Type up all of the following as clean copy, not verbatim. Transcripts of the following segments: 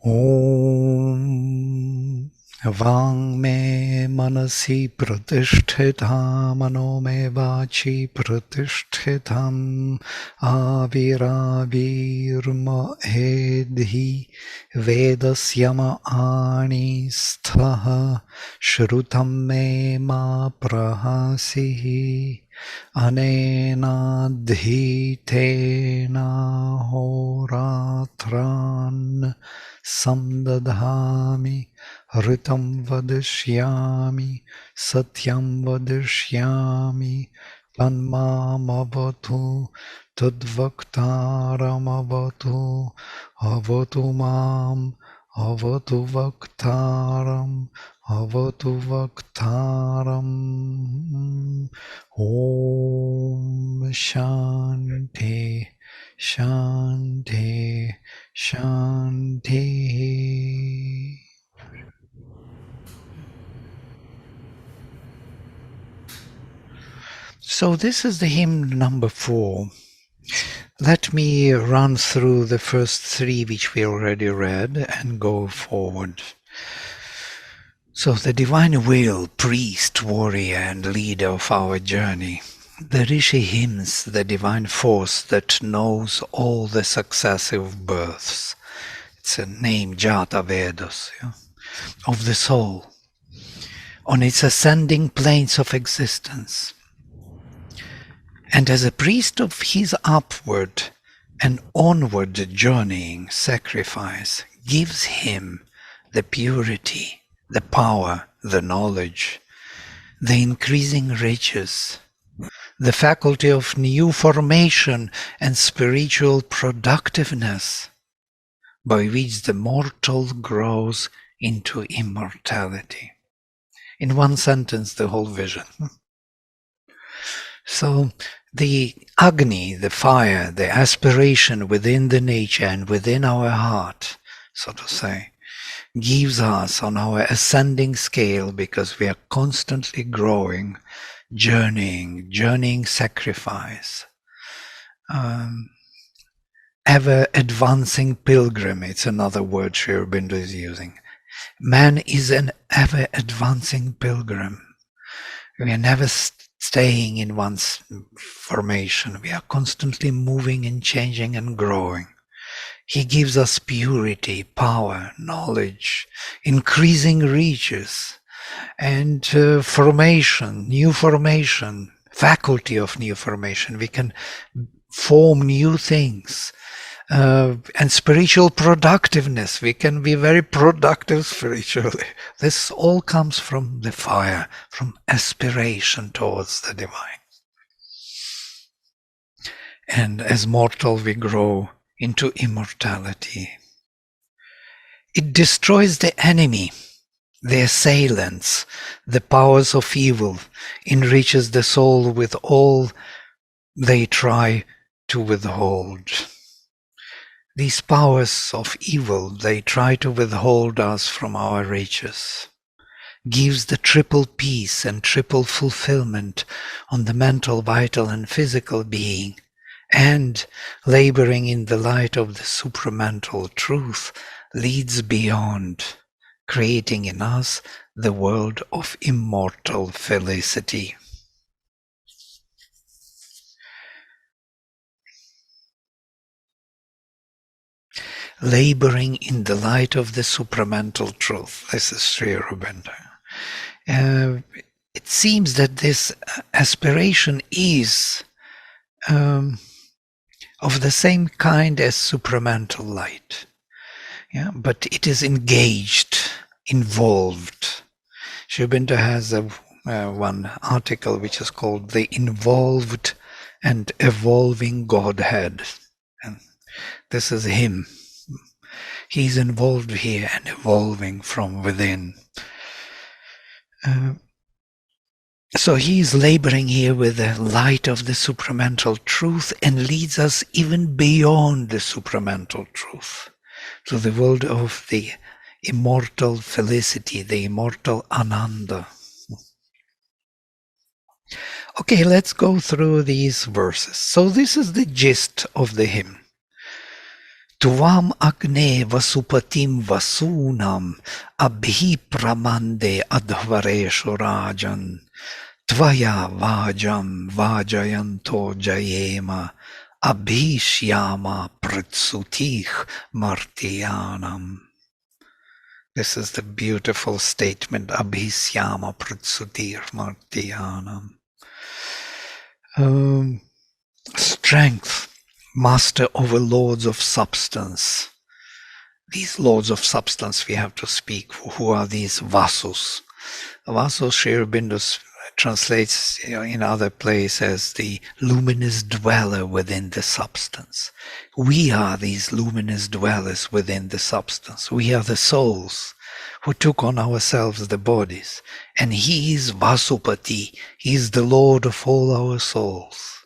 Om Vang me manasi pratishthitam mano me vachi pratishthitam aviravirma hedhi vedasyama ani sthaha shrutam me ma prahasihi anena dhitena horatran samdadhami Ritam vadishyami, satyam vadishyami, tanmamavatu, tadvaktaramavatu, avatu mam, avatu vaktaram, avatu vaktaram. Om Shanti, Shanti, Shanti. So this is the hymn number 4. Let me run through the first 3 which we already read and go forward. So the divine will, priest, warrior and leader of our journey. The Rishi hymns, the divine force that knows all the successive births. It's a name, Jata Vedas, of the soul, on its ascending planes of existence. And as a priest of his upward and onward journeying sacrifice gives him the purity, the power, the knowledge, the increasing riches, the faculty of new formation and spiritual productiveness, by which the mortal grows into immortality. In one sentence, the whole vision. So the Agni, the fire, the aspiration within the nature and within our heart, so to say, gives us on our ascending scale, because we are constantly growing, journeying sacrifice, ever advancing pilgrim. It's another word Aurobindo is using. Man is an ever advancing pilgrim. We are never staying in one's formation. We are constantly moving and changing and growing. He gives us purity, power, knowledge, increasing riches, and formation, new formation, faculty of new formation. We can form new things. And spiritual productiveness. We can be very productive spiritually. This all comes from the fire, from aspiration towards the divine. And as mortal, we grow into immortality. It destroys the enemy, the assailants, the powers of evil, enriches the soul with all they try to withhold. These powers of evil, they try to withhold us from our riches, gives the triple peace and triple fulfillment on the mental, vital and physical being, and laboring in the light of the supramental truth leads beyond, creating in us the world of immortal felicity. Laboring in the light of the supramental truth. This is Sri Aurobindo. It seems that this aspiration is of the same kind as supramental light, but it is engaged, involved. Sri Aurobindo has one article which is called The Involved and Evolving Godhead. And this is him. He's involved here and evolving from within. So he is laboring here with the light of the supramental truth and leads us even beyond the supramental truth to the world of the immortal felicity, the immortal Ananda. Okay, let's go through these verses. So this is the gist of the hymn. Tvam agne vasupatim vasunam abhi pramande adhvareshu rajan tvaya vajam vajayanto jayema abhishyama pratsutih martyanam. This is the beautiful statement, abhishyama pratsutir martyanam. Strength, master over lords of substance. These lords of substance we have to speak. Who are these vasus? Vasus, Sri Aurobindo translates in other places as the luminous dweller within the substance. We are these luminous dwellers within the substance. We are the souls who took on ourselves the bodies. And he is Vasupati. He is the Lord of all our souls.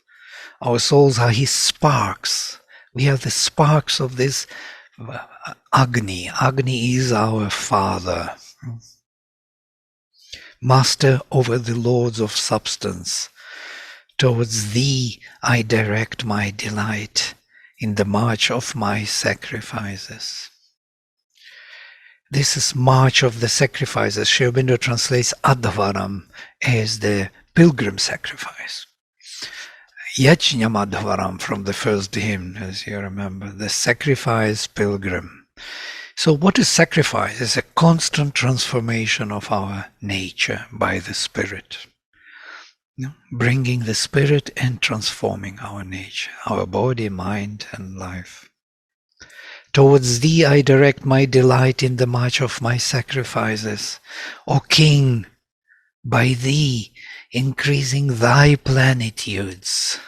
Our souls are his sparks. We are the sparks of this Agni. Agni is our father. Master over the lords of substance. Towards thee I direct my delight in the march of my sacrifices. This is march of the sacrifices. Sri Aurobindo translates Adhvaram as the pilgrim sacrifice. Yajnamadhvaram from the first hymn, as you remember, the sacrifice pilgrim. So what is sacrifice? It's a constant transformation of our nature by the Spirit. Bringing the Spirit and transforming our nature, our body, mind, and life. Towards thee I direct my delight in the march of my sacrifices. O King, by thee increasing thy plenitudes,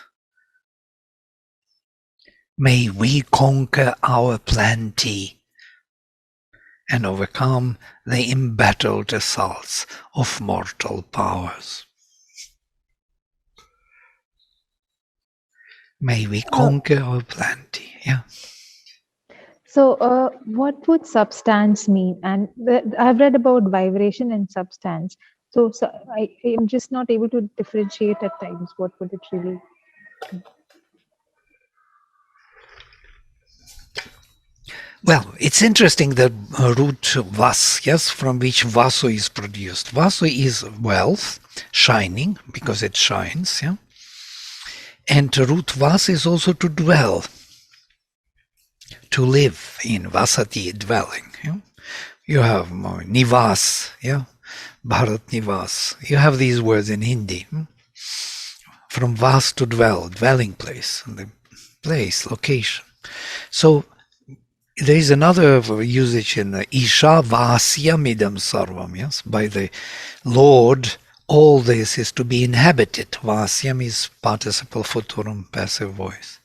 may we conquer our plenty and overcome the embattled assaults of mortal powers. May we conquer our plenty. Yeah. So, what would substance mean? And I've read about vibration and substance. So I am just not able to differentiate at times. What would it really be? Well, it's interesting that root vas, yes, from which vasu is produced. Vasu is wealth, shining, because it shines, yeah. And root vas is also to dwell, to live in, vasati, dwelling. Yeah? You have nivas, yeah, bharat nivas. You have these words in Hindi. From vas to dwell, dwelling place, the place, location. So there is another usage in Isha Vasyamidam Sarvam, yes, by the Lord. All this is to be inhabited. Vasyam is participle futurum, passive voice.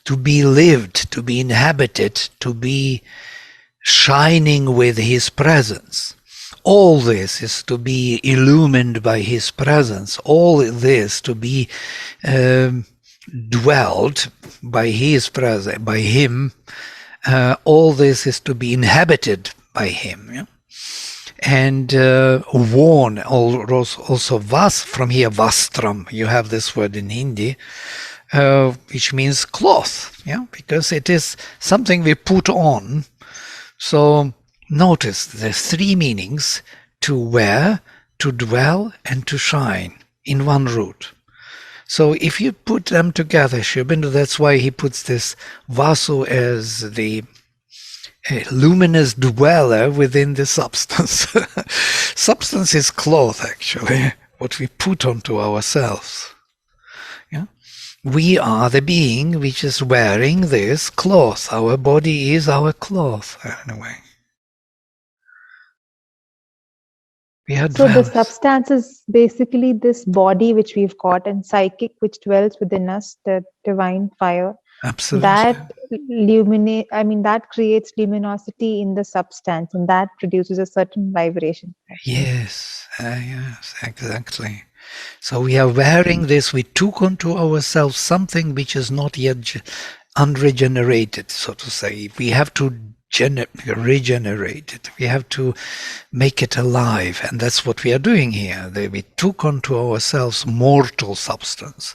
To be lived, to be inhabited, to be shining with his presence. All this is to be illumined by his presence. All this to be dwelled by his presence, by him. All this is to be inhabited by him. Yeah? And worn, also vas, from here vastram, you have this word in Hindi, which means cloth, yeah, because it is something we put on. So notice there's three meanings: to wear, to dwell, and to shine in one root. So if you put them together, Sri Aurobindo, that's why he puts this vasu as the luminous dweller within the substance. Substance is cloth, actually, what we put onto ourselves. Yeah? We are the being which is wearing this cloth. Our body is our cloth, in a way. So the substance is basically this body which we've got, and psychic which dwells within us, the divine fire. Absolutely. That creates luminosity in the substance, and that produces a certain vibration. Yes, exactly. So we are wearing this, we took onto ourselves something which is not yet unregenerated, so to say. We have to regenerate it. We have to make it alive, and that's what we are doing here. We took onto ourselves mortal substance,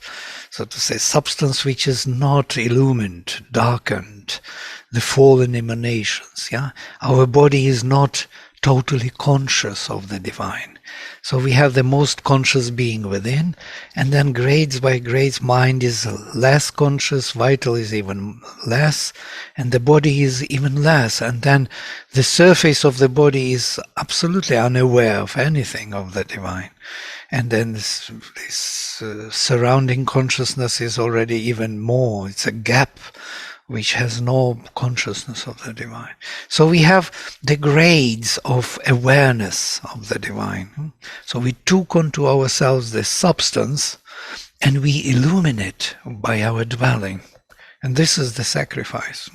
so to say, substance which is not illumined, darkened, the fallen emanations. Yeah, our body is not totally conscious of the divine. So we have the most conscious being within, and then grades by grades, mind is less conscious, vital is even less, and the body is even less. And then the surface of the body is absolutely unaware of anything of the divine. And then this surrounding consciousness is already even more. It's a gap which has no consciousness of the divine. So we have the grades of awareness of the divine. So we took onto ourselves the substance and we illumine it by our dwelling. And this is the sacrifice.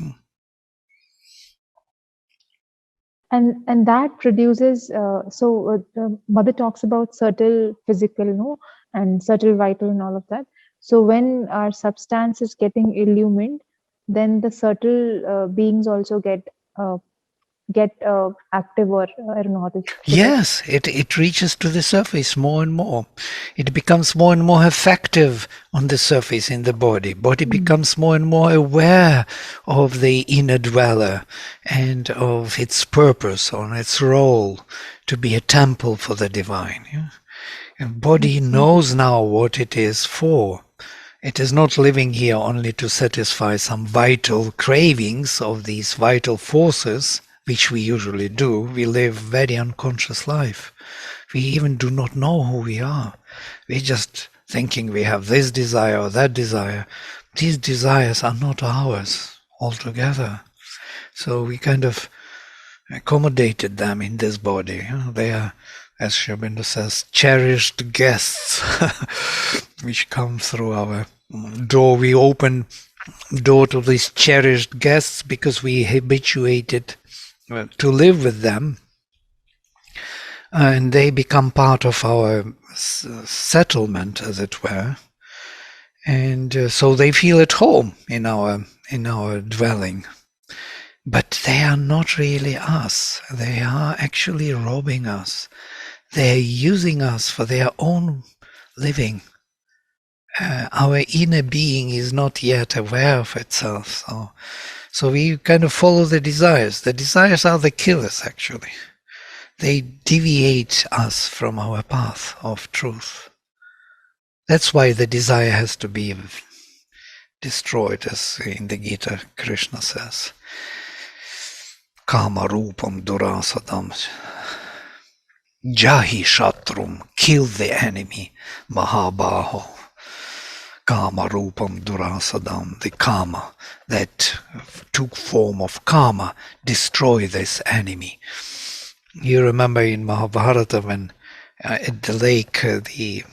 And that produces, the mother talks about subtle physical, and subtle vital and all of that. So when our substance is getting illumined, then the subtle beings also get active, or I don't know how to put it. Yes, it reaches to the surface more and more. It becomes more and more effective on the surface in the body. Body becomes more and more aware of the inner dweller and of its purpose, on its role to be a temple for the divine. Yeah? And body knows now what it is for. It is not living here only to satisfy some vital cravings of these vital forces, which we usually do. We live very unconscious life. We even do not know who we are. We're just thinking we have this desire or that desire. These desires are not ours altogether. So we kind of accommodated them in this body. They are, as Aurobindo says, cherished guests which come through our door. We open door to these cherished guests because we habituated to live with them, and they become part of our settlement, as it were, and so they feel at home in our dwelling. But they are not really us. They are actually robbing us. They are using us for their own living. Our inner being is not yet aware of itself. So we kind of follow the desires. The desires are the killers, actually. They deviate us from our path of truth. That's why the desire has to be destroyed, as in the Gita Krishna says. Kama rupam durasadam. Jahi shatrum. Kill the enemy. Mahabaho. Kama rupam durasadam, the karma that took form of karma, destroy this enemy. You remember in Mahabharata when at the lake the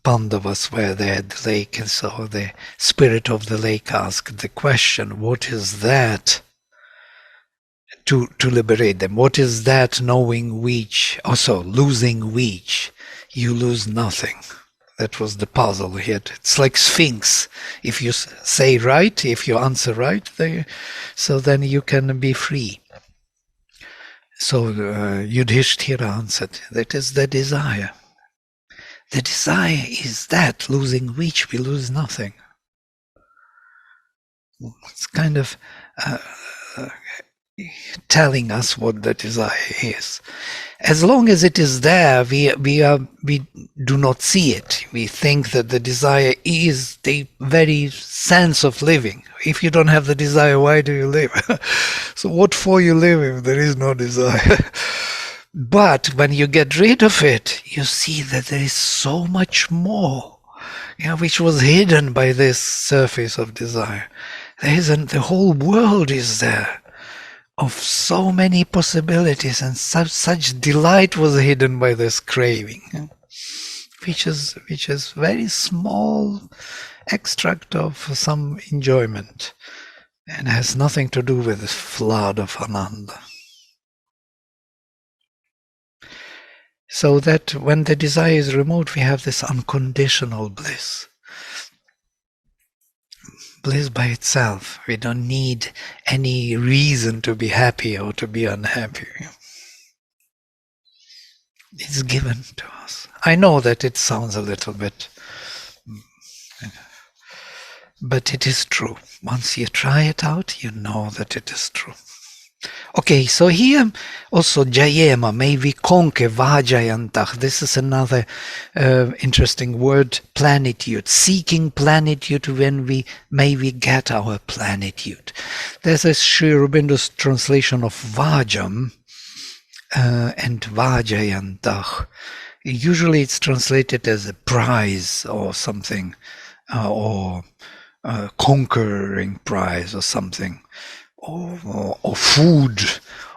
Pandavas were there at the lake, and so the spirit of the lake asked the question, what is that? To liberate them. What is that knowing which, also losing which? You lose nothing. That was the puzzle here. It's like Sphinx. If you say right, if you answer right, so then you can be free. So Yudhishthira answered, that is the desire. The desire is that, losing which we lose nothing. It's kind of telling us what the desire is. As long as it is there, we do not see it. We think that the desire is the very sense of living. If you don't have the desire, why do you live? So what for you live if there is no desire? But when you get rid of it, you see that there is so much more, which was hidden by this surface of desire. The whole world is there, of so many possibilities, and such delight was hidden by this craving, which is very small extract of some enjoyment, and has nothing to do with this flood of ananda. So that when the desire is removed, we have this unconditional bliss bliss by itself. We don't need any reason to be happy or to be unhappy. It's given to us. I know that it sounds a little bit, but it is true. Once you try it out, you know that it is true. Okay, so here also Jayema, may we conquer Vajayantah. This is another interesting word, plenitude. Seeking plenitude when may we get our plenitude. There's a Sri Aurobindo's translation of Vajam and Vajayantah. Usually it's translated as a prize or something, or conquering prize or something. Or food,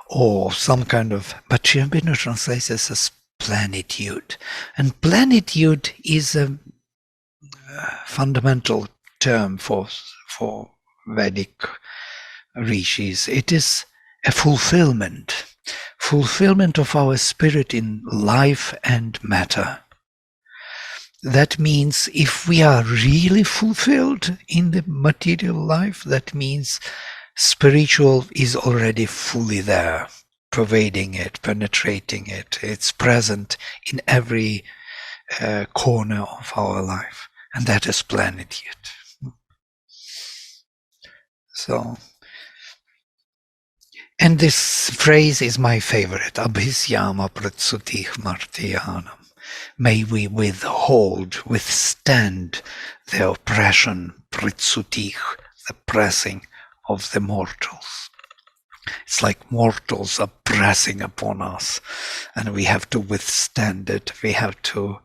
or some kind of, but Sri Aurobindo translates it as plenitude. And plenitude is a fundamental term for Vedic rishis. It is a fulfillment of our spirit in life and matter. That means if we are really fulfilled in the material life, that means spiritual is already fully there, pervading it, penetrating it. It's present in every corner of our life, and that is plenitude. So, and this phrase is my favorite, Abhisyama pratsutih martyanam. May we withstand the oppression, pratsutih, the pressing of the mortals. It's like mortals are pressing upon us, and we have to withstand it. We have to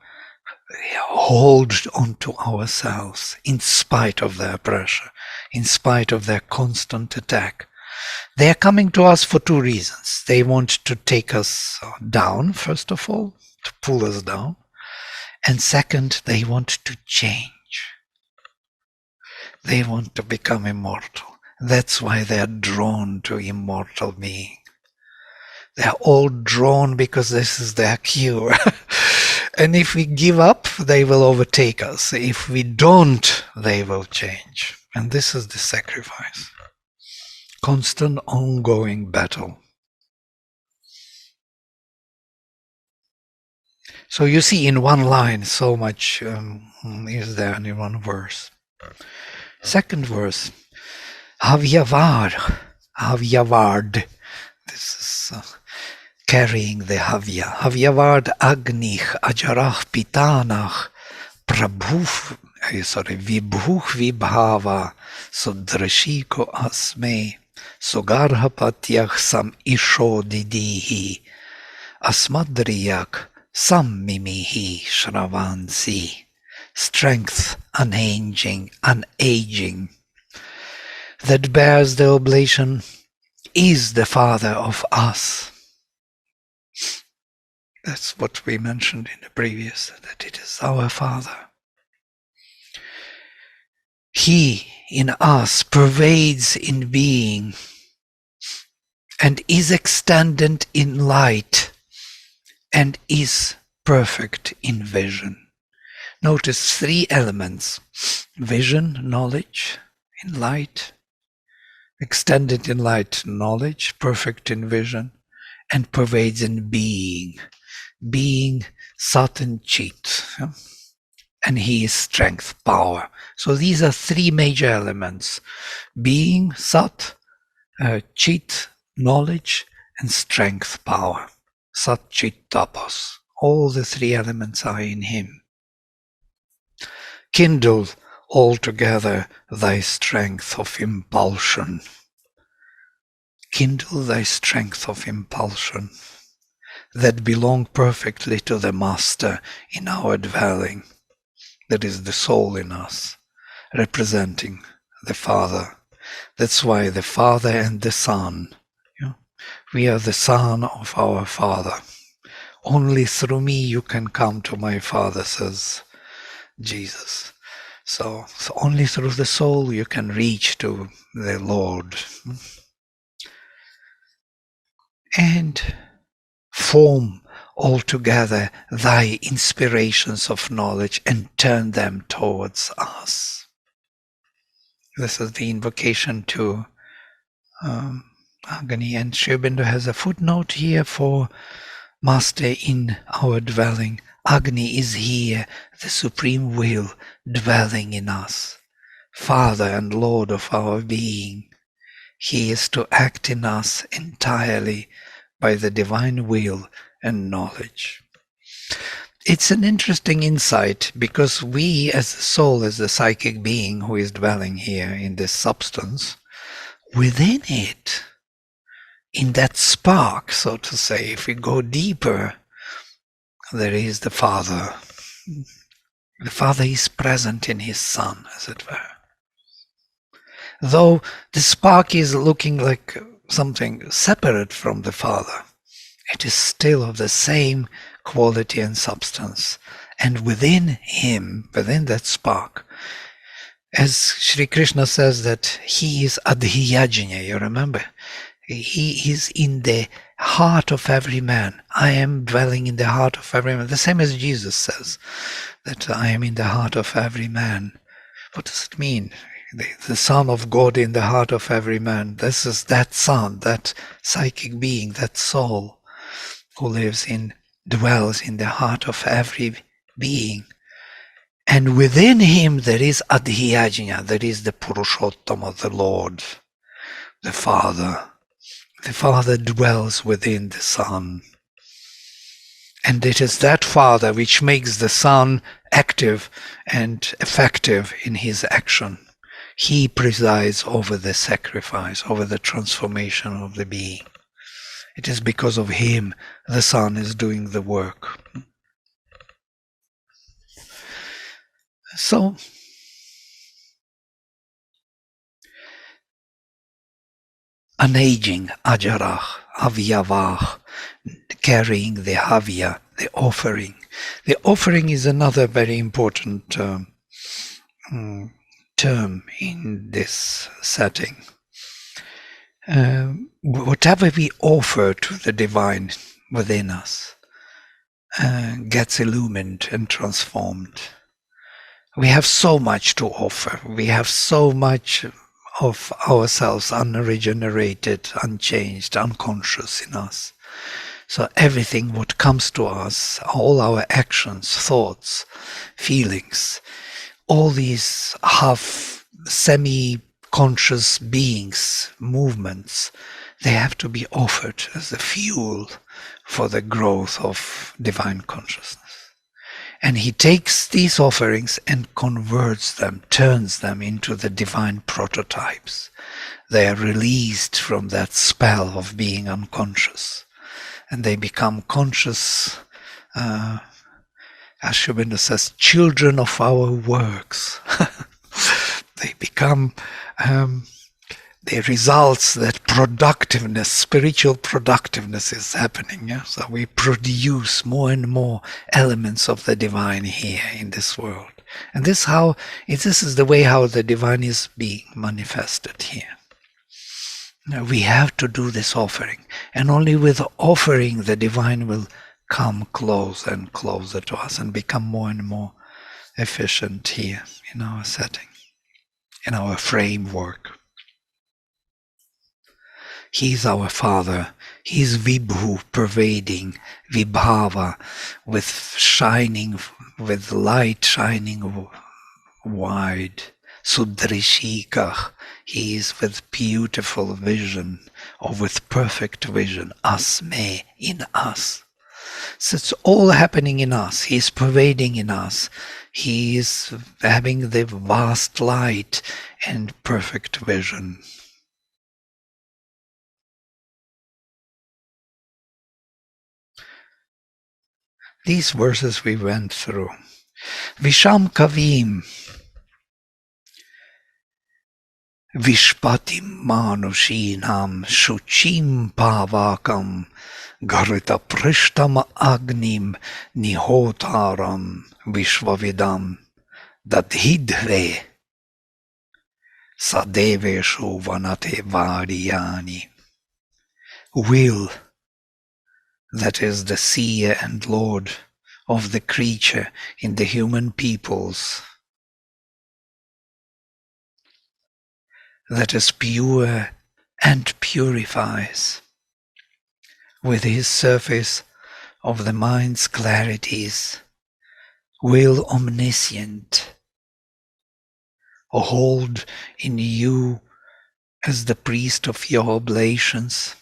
hold on to ourselves in spite of their pressure, in spite of their constant attack. They are coming to us for two reasons. They want to take us down, first of all, to pull us down. And second, they want to change. They want to become immortal. That's why they are drawn to immortal being. They are all drawn because this is their cure. And if we give up, they will overtake us. If we don't, they will change. And this is the sacrifice. Constant, ongoing battle. So you see in one line so much is there in one verse. Second verse, Havyavard. This is carrying the Havya. Havyavard Agnih Ajarach Pitanach Vibhuch Vibhava Sudrashiko Asme Sugarhapatyach Sam Isho Didihi Asmadriyak Sam Mimihi Shravansi. Strength unaging, that bears the oblation, is the Father of us. That's what we mentioned in the previous, that it is our Father. He in us pervades in being and is extended in light and is perfect in vision. Notice three elements: vision, knowledge, in light, extended in light, knowledge, perfect in vision, and pervades in being. Being, Sat and Chit. And he is strength, power. So these are three major elements: being, Sat, Chit, knowledge, and strength, power. Sat, Chit, Tapas. All the three elements are in him. Kindle altogether thy strength of impulsion. Kindle thy strength of impulsion, that belong perfectly to the Master in our dwelling. That is the soul in us, representing the Father. That's why the Father and the Son. We are the Son of our Father. Only through me you can come to my Father, says Jesus. So only through the soul you can reach to the Lord. And form altogether thy inspirations of knowledge and turn them towards us. This is the invocation to Agni, and Aurobindo has a footnote here for Master in our dwelling. Agni is here, the supreme will dwelling in us, Father and Lord of our being. He is to act in us entirely by the divine will and knowledge. It's an interesting insight because we as the soul, as the psychic being who is dwelling here in this substance, within it, in that spark, so to say, if we go deeper, there is the Father. The Father is present in His Son, as it were. Though the spark is looking like something separate from the Father, it is still of the same quality and substance. And within Him, within that spark, as Sri Krishna says that He is Adhyajna, you remember? He is in the heart of every man. I am dwelling in the heart of every man. The same as Jesus says, that I am in the heart of every man. What does it mean? The Son of God in the heart of every man. This is that Son, that psychic being, that soul who dwells in the heart of every being. And within him there is Adhyajna, there is the Purushottama, the Lord, the Father. The Father dwells within the Son. And it is that Father which makes the Son active and effective in his action. He presides over the sacrifice, over the transformation of the being. It is because of him the Son is doing the work. So, unaging, ajarach, avyavach, carrying the havya, the offering. The offering is another very important term in this setting. Whatever we offer to the divine within us gets illumined and transformed. We have so much to offer. We have so much of ourselves unregenerated, unchanged, unconscious in us. So everything what comes to us, all our actions, thoughts, feelings, all these half semi-conscious beings, movements, they have to be offered as the fuel for the growth of divine consciousness. And he takes these offerings and converts them, turns them into the divine prototypes. They are released from that spell of being unconscious. And they become conscious, as Aurobindo says, children of our works. They become the results that productiveness, spiritual productiveness is happening. Yeah? So we produce more and more elements of the divine here in this world. And this is the way how the divine is being manifested here. Now we have to do this offering. And only with offering the divine will come closer and closer to us and become more and more efficient here in our setting, in our framework. He is our Father. He is Vibhu, pervading, Vibhava, with light shining wide. Sudrishikah, he is with beautiful vision, or with perfect vision. Asme, in us. So it's all happening in us. He is pervading in us. He is having the vast light and perfect vision. These verses we went through. Visham Kavim, Vishpatim Manushinam, Shuchim Pavakam, Garita Prishtam Agnim, Nihotaram, Vishvavidam, Dadhidve, Sadeveshu Vanate Variyani. Will, that is the seer and Lord of the creature in the human peoples, that is pure and purifies. With his surface of the mind's clarities, will omniscient, hold in you as the priest of your oblations.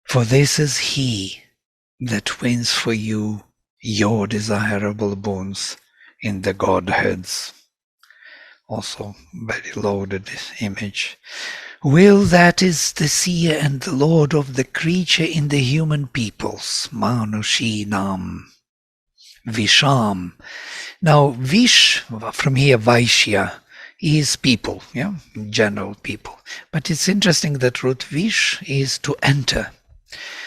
For this is he that wins for you your desirable boons in the Godheads. Also very loaded image. Will that is the seer and the lord of the creature in the human peoples, Manushinam, Visham. Now Vish, from here Vaishya, is people, yeah, general people. But it's interesting that root Vish is to enter.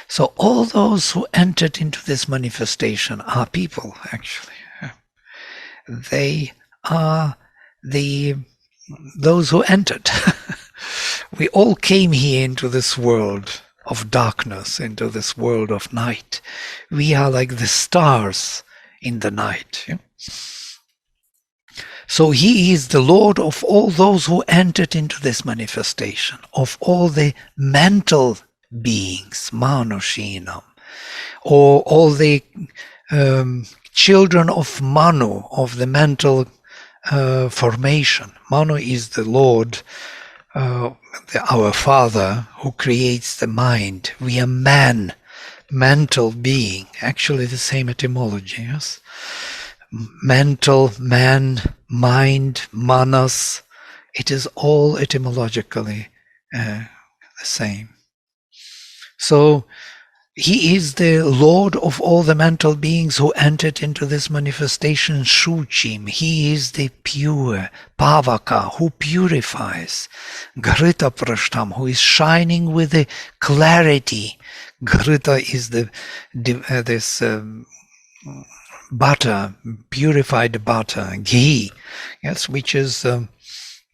So all those who entered into this manifestation are people, actually. They are those who entered. We all came here into this world of darkness, into this world of night. We are like the stars in the night. Yeah? So he is the Lord of all those who entered into this manifestation, of all the mental beings, Manushinam, or all the children of Manu, of the mental formation. Manu is the Lord, our Father, who creates the mind. We are man, mental being. Actually the same etymology, yes? Mental, man, mind, manas. It is all etymologically the same. So he is the Lord of all the mental beings who entered into this manifestation, Shuchim. He is the pure, Pavaka, who purifies, Grita Prashtam, who is shining with the clarity. Grita is this butter, purified butter, ghee, yes, which is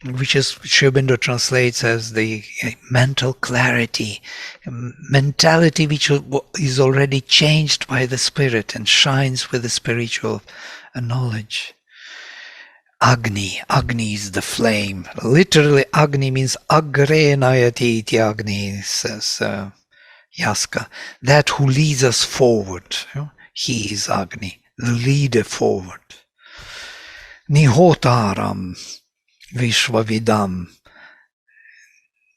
Aurobindo translates as the mental clarity, mentality which is already changed by the Spirit and shines with the spiritual knowledge. Agni is the flame. Literally, Agni means Agre Nayati iti Agni, says Yaska. That who leads us forward. He is Agni, the leader forward. Nihotaram Vishwavidam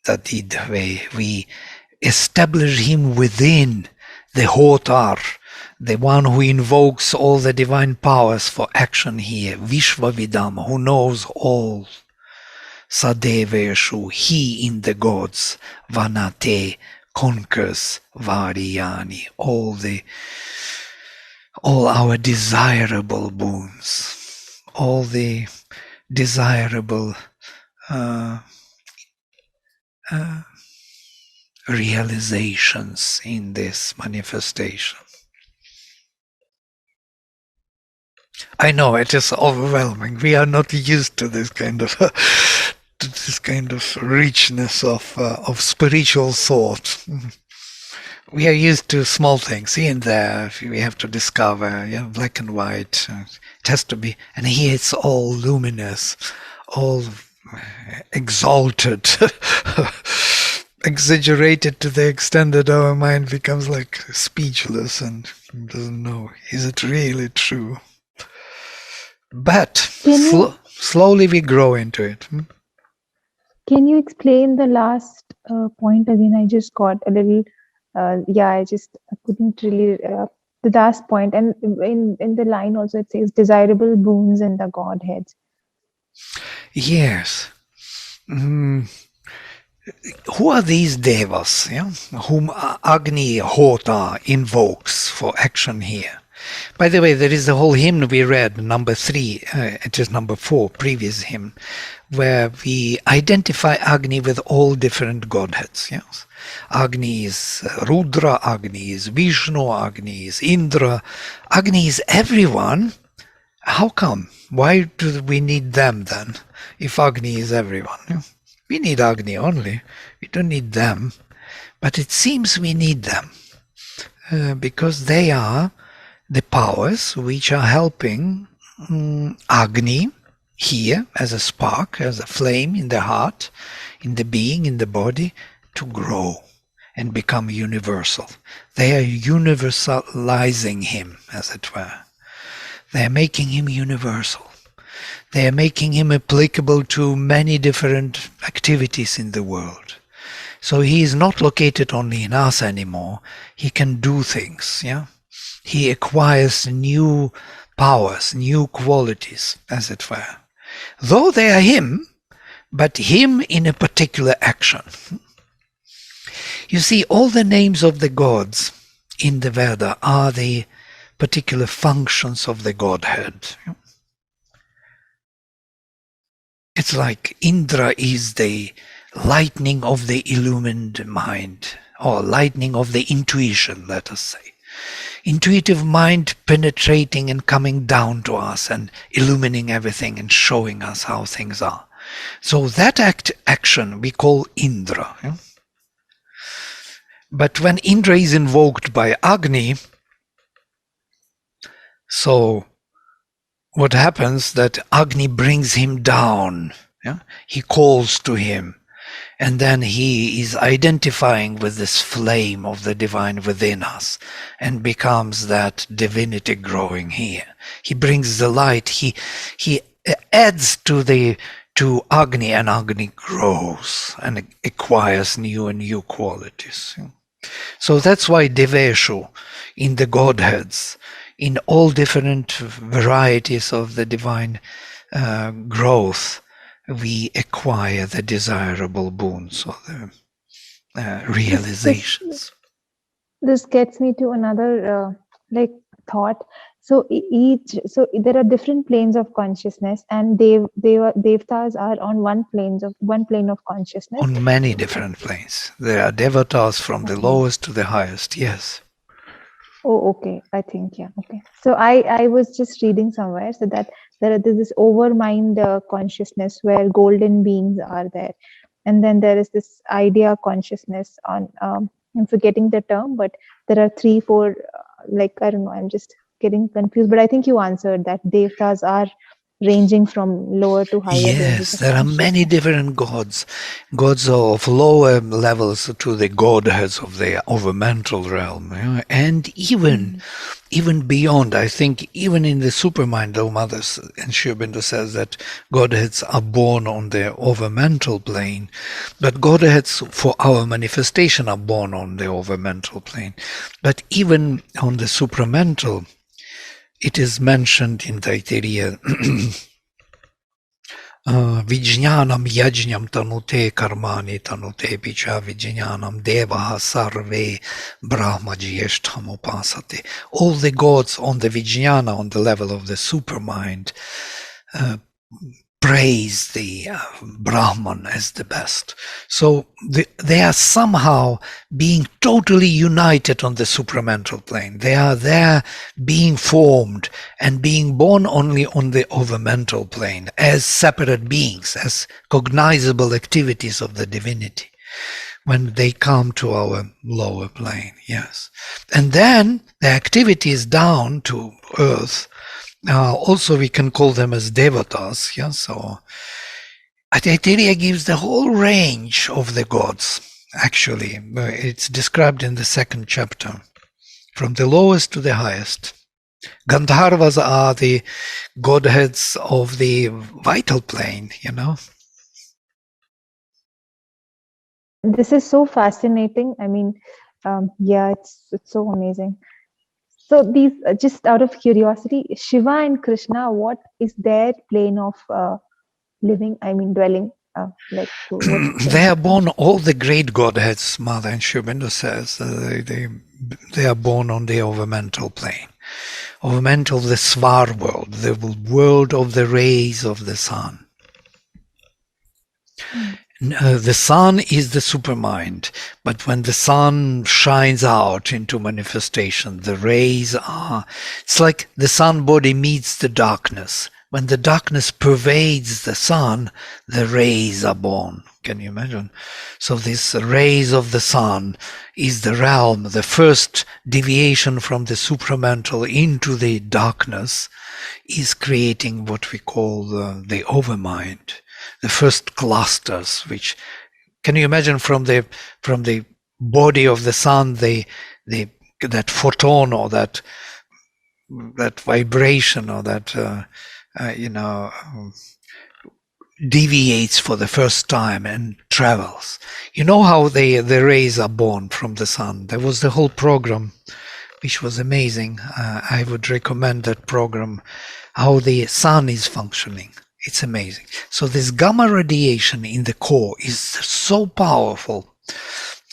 Tadidve. We establish him within the Hotar, the one who invokes all the divine powers for action here. Vishwavidam, who knows all. Sadeveshu, he in the gods. Vanate, conquers Variyani, all our desirable boons, all the desirable realizations in this manifestation. I know it is overwhelming. We are not used to this kind of richness of spiritual thought. We are used to small things here and there. We have to discover, black and white. It has to be, and here it's all luminous, all exalted, exaggerated to the extent that our mind becomes like speechless and doesn't know, is it really true? But slowly we grow into it. Can you explain the last point again? I just got a little, I couldn't really, the last point. And in the line also it says desirable boons in the Godheads. Yes. Who are these devas, whom Agni Hota invokes for action here? By the way, there is the whole hymn we read, number 3, it is number 4, previous hymn, where we identify Agni with all different godheads. Yes, Agni is Rudra, Agni is Vishnu, Agni is Indra, Agni is everyone. How come? Why do we need them then, if Agni is everyone? We need Agni only, we don't need them. But it seems we need them, because they are the powers which are helping Agni here as a spark, as a flame in the heart, in the being, in the body, to grow and become universal. They are universalizing him, as it were. They are making him universal. They are making him applicable to many different activities in the world. So he is not located only in us anymore. He can do things, yeah? He acquires new powers, new qualities, as it were. Though they are him, but him in a particular action. You see, all the names of the gods in the Veda are the particular functions of the Godhead. It's like Indra is the lightning of the illumined mind, or lightning of the intuition, let us say. Intuitive mind penetrating and coming down to us and illumining everything and showing us how things are. So that action we call Indra. Yeah? But when Indra is invoked by Agni, so what happens that Agni brings him down. Yeah? He calls to him. And then he is identifying with this flame of the divine within us and becomes that divinity growing here. He brings the light. He adds to Agni, and Agni grows and acquires new and new qualities. So that's why Deveshu, in the Godheads, in all different varieties of the divine growth, we acquire the desirable boons or the realizations. This gets me to another thought. So there are different planes of consciousness, and devtas are on one plane of consciousness. On many different planes. There are devatas from the lowest to the highest. Yes. Oh, okay. I think, yeah. Okay. So I was just reading somewhere so that there is this overmind consciousness where golden beings are there. And then there is this idea consciousness on, I'm forgetting the term, but there are 3, 4, I don't know, I'm just getting confused. But I think you answered that devtas are ranging from lower to higher. Yes, there are many different gods of lower levels to the godheads of the overmental realm, and even beyond. I think even in the supermind, though Mothers and Aurobindo says that godheads are born on the overmental plane, but godheads for our manifestation are born on the overmental plane. But even on the supramental, it is mentioned in Taittiriya, Vijñānam yajñam tanute karmani tanute picha vijñānam devaha sarve brahma jyeshtham upasate. All the gods on the Vijñāna, on the level of the supermind, praise the Brahman as the best. So they are somehow being totally united on the supramental plane. They are there being formed and being born only on the overmental plane as separate beings, as cognizable activities of the divinity when they come to our lower plane. Yes. And then the activities down to earth, also we can call them as devatas. Yeah? So Taittiriya gives the whole range of the gods. Actually, it's described in the 2nd chapter, from the lowest to the highest. Gandharvas are the godheads of the vital plane, This is so fascinating. I mean, it's so amazing. So these, just out of curiosity, Shiva and Krishna, what is their plane of living? I mean, dwelling. They are born, all the great godheads, Mother and Aurobindo says, they are born on the overmental plane. Overmental, the Svar world, the world of the rays of the sun. The sun is the supermind, but when the sun shines out into manifestation, the rays are, it's like the sun body meets the darkness. When the darkness pervades the sun, the rays are born. Can you imagine? So this rays of the sun is the realm, the first deviation from the supramental into the darkness is creating what we call the overmind, the first clusters, which, can you imagine from the body of the sun, that photon or that vibration or that deviates for the first time and travels. You know how the rays are born from the sun. There was the whole program, which was amazing. I would recommend that program, how the sun is functioning. It's amazing. So this gamma radiation in the core is so powerful,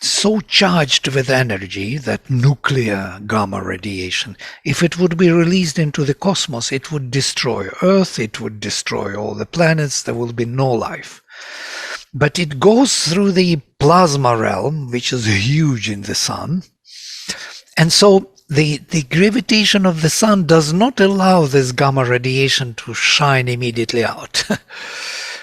so charged with energy, that nuclear gamma radiation, if it would be released into the cosmos, it would destroy Earth, it would destroy all the planets, there will be no life. But it goes through the plasma realm, which is huge in the sun. And so the gravitation of the sun does not allow this gamma radiation to shine immediately out.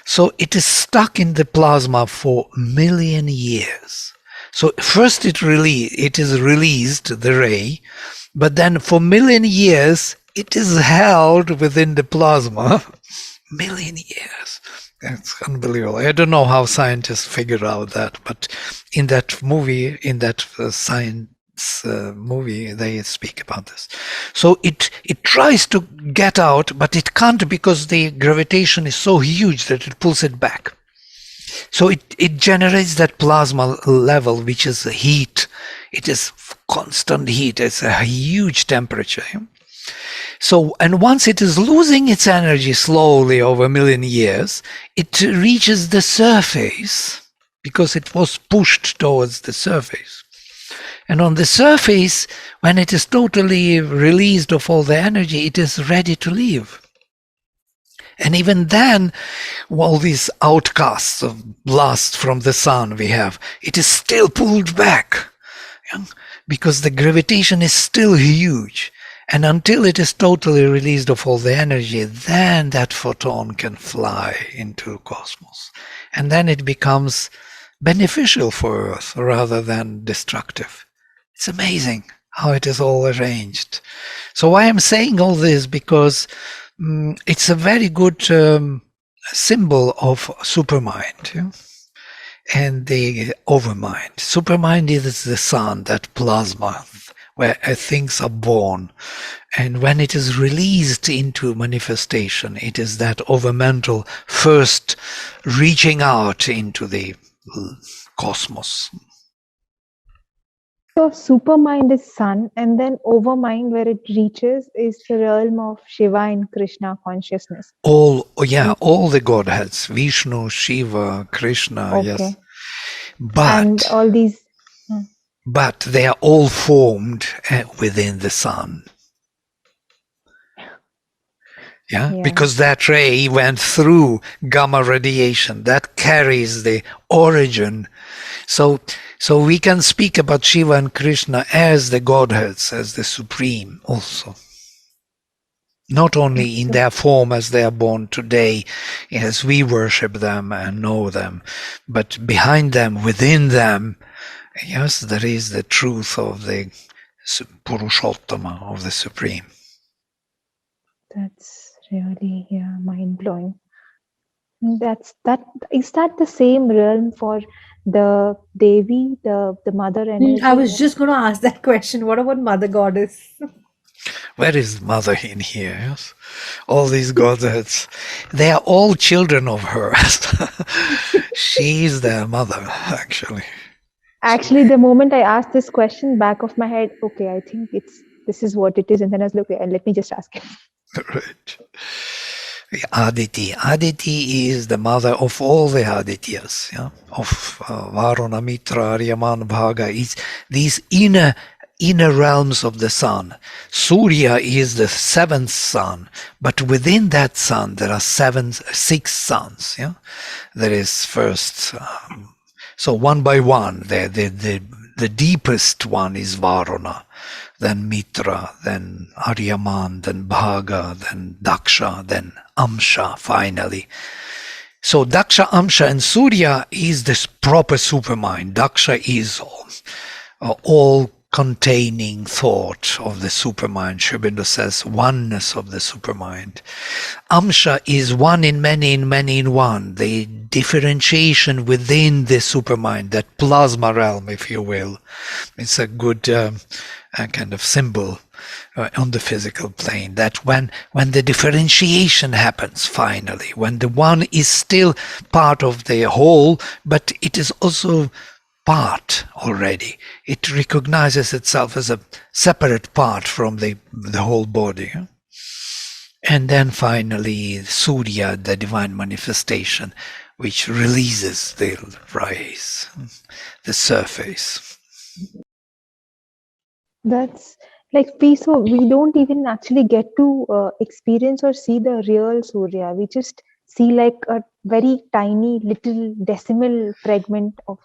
So it is stuck in the plasma for a million years. So first it is released, the ray, but then for million years it is held within the plasma. Million years. That's unbelievable. I don't know how scientists figure out that, but in that movie, science movie, they speak about this. So it tries to get out, but it can't, because the gravitation is so huge that it pulls it back. So it generates that plasma level, which is heat. It is constant heat. It's a huge temperature. So, and once it is losing its energy slowly over a million years, it reaches the surface, because it was pushed towards the surface. And on the surface, when it is totally released of all the energy, it is ready to leave. And even then, all these outcasts of blast from the sun we have, it is still pulled back, because the gravitation is still huge. And until it is totally released of all the energy, then that photon can fly into cosmos. And then it becomes beneficial for Earth rather than destructive. It's amazing how it is all arranged. So why I'm saying all this, because it's a very good symbol of supermind, and the overmind. Supermind is the sun, that plasma, where things are born. And when it is released into manifestation, it is that overmental first reaching out into the cosmos. So supermind is sun, and then overmind, where it reaches, is the realm of Shiva and Krishna consciousness. All the godheads, Vishnu, Shiva, Krishna, Okay. yes. But, and all these. But they are all formed within the sun. Yeah, because that ray went through gamma radiation that carries the origin. So we can speak about Shiva and Krishna as the godheads, as the supreme also. Not only in their form as they are born today, as we worship them and know them, but behind them, within them, yes, there is the truth of the Purushottama, of the Supreme. That's really mind-blowing. Is that the same realm for the Devi, the mother energy? I was just going to ask that question. What about Mother Goddess? Where is Mother in here? Yes? All these godheads, they are all children of her. She is their mother, actually. Actually, the moment I asked this question, back of my head, okay, I think this is what it is. And then I was like, okay, let me just ask him. Right. Aditi is the mother of all the Adityas, of Varuna, Mitra, Aryaman, Bhaga. It's these inner realms of the sun. Surya is the seventh sun, but within that sun there are six suns. There is first, so one by one, the deepest one is Varuna. then Mitra, then Aryaman, then Bhaga, then Daksha, then Amsha finally. So Daksha, Amsha and Surya is this proper supermind. Daksha is all containing thought of the supermind. Sri Aurobindo says oneness of the supermind. Amsha is one in many in one, the differentiation within the supermind, that plasma realm, if you will. It's a good kind of symbol on the physical plane, that when the differentiation happens finally, when the one is still part of the whole, but it is also part already. It recognizes itself as a separate part from the whole body. And then finally, Surya, the divine manifestation, which releases the rays, the surface. That's like so we don't even actually get to experience or see the real Surya. We just see like a very tiny little decimal fragment of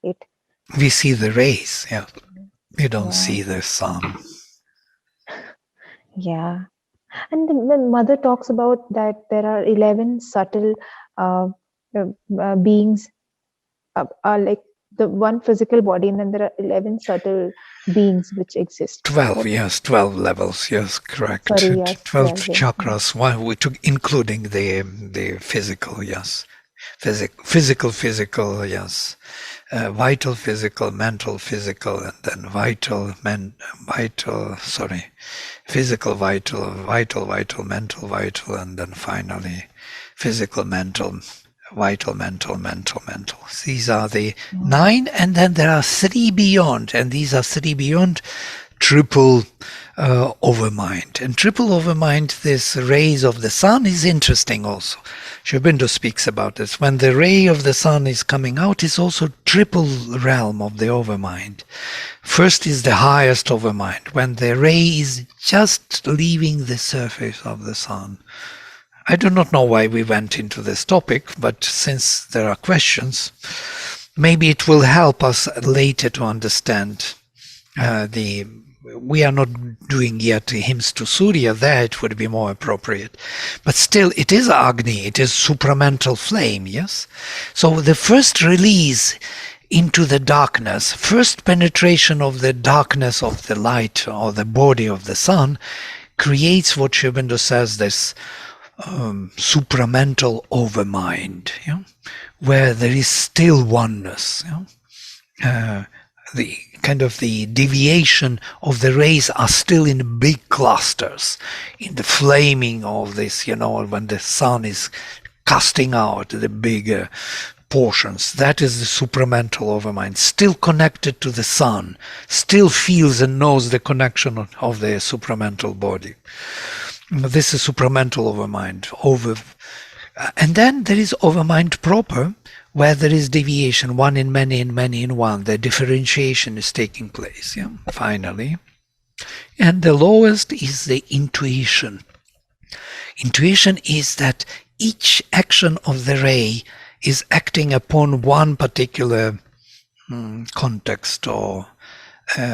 it. We see the rays, yeah. We don't Yeah. see the sun. Yeah. And then Mother talks about that there are 11 subtle beings, are like the one physical body, and then there are 11 subtle beings which exist. 12, yes, 12 levels, yes, correct. Sorry, yes, 12 yes, yes. chakras, one we took, including the physical, yes. Physical, yes. Vital, physical, mental, physical, and then physical, vital, mental, vital, and then finally physical, mental, vital, mental. These are the 9, and then there are 3 beyond, and these are 3 beyond triple overmind. And triple overmind, this rays of the sun, is interesting also. Sri Aurobindo speaks about this. When the ray of the sun is coming out, it's also triple realm of the overmind. First is the highest overmind, when the ray is just leaving the surface of the sun. I do not know why we went into this topic, but since there are questions, maybe it will help us later to understand we are not doing yet hymns to Surya. There it would be more appropriate. But still, it is Agni, it is supramental flame, yes? So the first release into the darkness, first penetration of the darkness of the light or the body of the sun creates what Sri Aurobindo says, this supramental overmind, yeah? Where there is still oneness. Yeah? The kind of the deviation of the rays are still in big clusters, in the flaming of this, when the sun is casting out the bigger portions. That is the supramental overmind, still connected to the sun, still feels and knows the connection of the supramental body. This is supramental overmind. And then there is overmind proper, where there is deviation, one in many in one. The differentiation is taking place, yeah, finally. And the lowest is the intuition. Intuition is that each action of the ray is acting upon one particular context or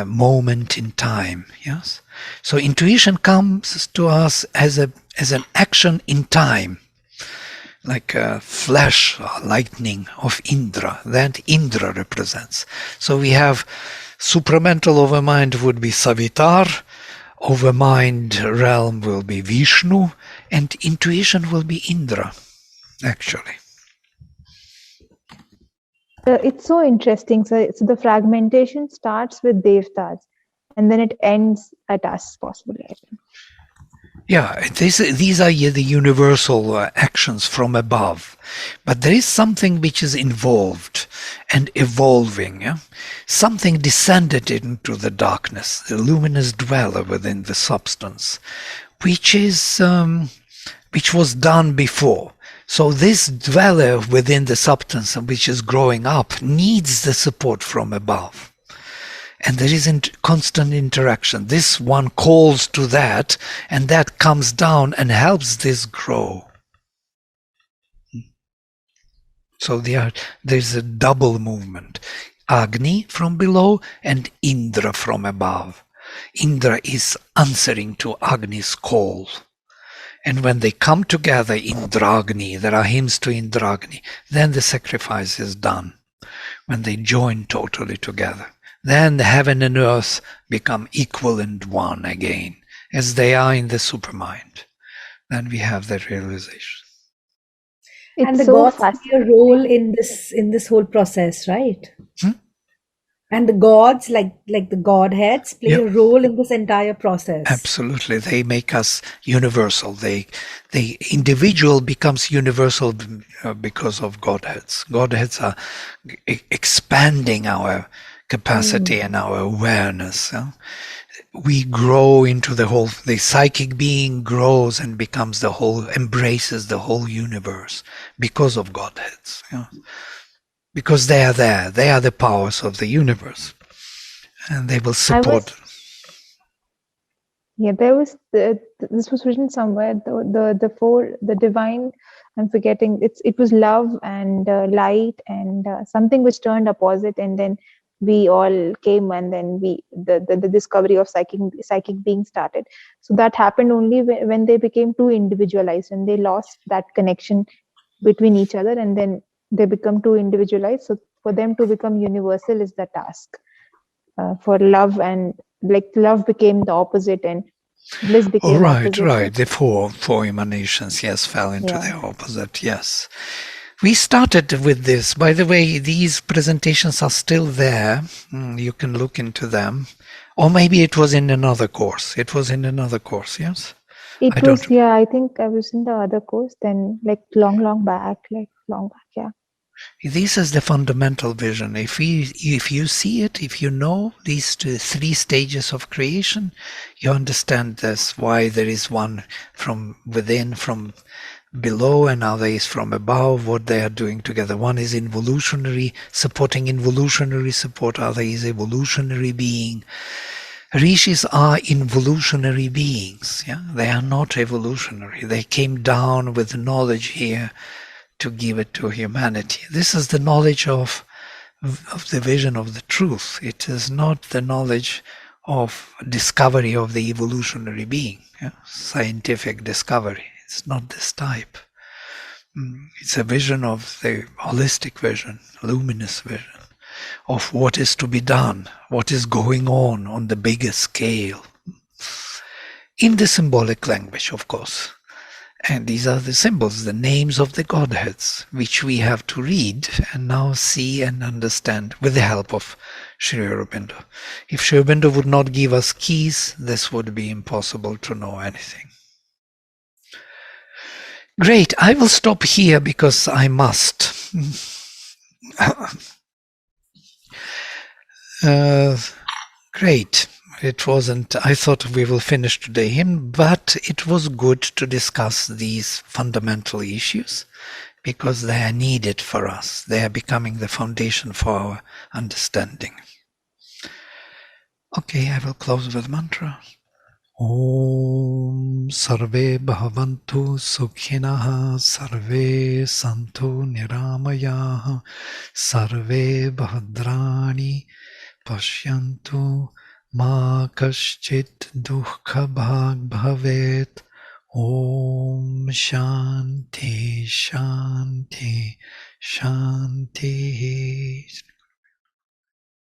moment in time, yes? So intuition comes to us as an action in time, like a flash or lightning of Indra, that Indra represents. So we have supramental overmind would be Savitar, overmind realm will be Vishnu, and intuition will be Indra, actually. It's so interesting. So the fragmentation starts with Devtas, and then it ends at us, possibly, I think. Yeah, these are the universal actions from above. But there is something which is involved and evolving. Yeah? Something descended into the darkness, the luminous dweller within the substance, which was done before. So this dweller within the substance, which is growing up, needs the support from above. And there is constant interaction. This one calls to that, and that comes down and helps this grow. So there's a double movement. Agni from below and Indra from above. Indra is answering to Agni's call. And when they come together in Dragni, there are hymns to Indragni, then the sacrifice is done. When they join totally together, then the heaven and earth become equal and one again, as they are in the supermind. Then we have that realization. It's And the so gods play a role in this whole process, right? And the gods, like the godheads, play a role in this entire process. Absolutely, they make us universal. The individual becomes universal because of godheads. Godheads are expanding our capacity and our awareness. We grow into the whole. The psychic being grows and becomes the whole, embraces the whole universe because of godheads. Because they are there. They are the powers of the universe, and they will support. There was this was written somewhere. The divine. I'm forgetting. It was love and light and something which turned opposite, and then we all came, and then the discovery of psychic being started. So that happened only when they became too individualized, and they lost that connection between each other, and then they become too individualized. So for them to become universal is the task. For love, and like love became the opposite, and bliss became opposite. Right. The four emanations, yes, fell into the opposite, yes. We started with this. By the way, these presentations are still there. You can look into them. Or maybe it was in another course. It was in another course, yes? I think I was in the other course then, like long back, yeah. This is the fundamental vision. If you see it, if you know these three stages of creation, you understand this, why there is one from within, from below, and other is from above, what they are doing together. One is involutionary, supporting involutionary support, other is evolutionary being. Rishis are involutionary beings. They are not evolutionary. They came down with knowledge here to give it to humanity. This is the knowledge of the vision of the truth. It is not the knowledge of discovery of the evolutionary being, scientific discovery. It's not this type. It's a vision of the holistic vision, luminous vision, of what is to be done, what is going on the bigger scale. In the symbolic language, of course. And these are the symbols, the names of the Godheads, which we have to read and now see and understand with the help of Sri Aurobindo. If Sri Aurobindo would not give us keys, this would be impossible to know anything. Great, I will stop here because I must. Great. It wasn't, I thought we will finish today, but it was good to discuss these fundamental issues because they are needed for us. They are becoming the foundation for our understanding. Okay, I will close with mantra. Om Sarve Bhavantu Sukhinaha Sarve Santu Niramayaha Sarve Bhadrani Pashyantu Ma Kaschit Dukkha Bhag Bhavet. Om Shanti Shanti Shanti.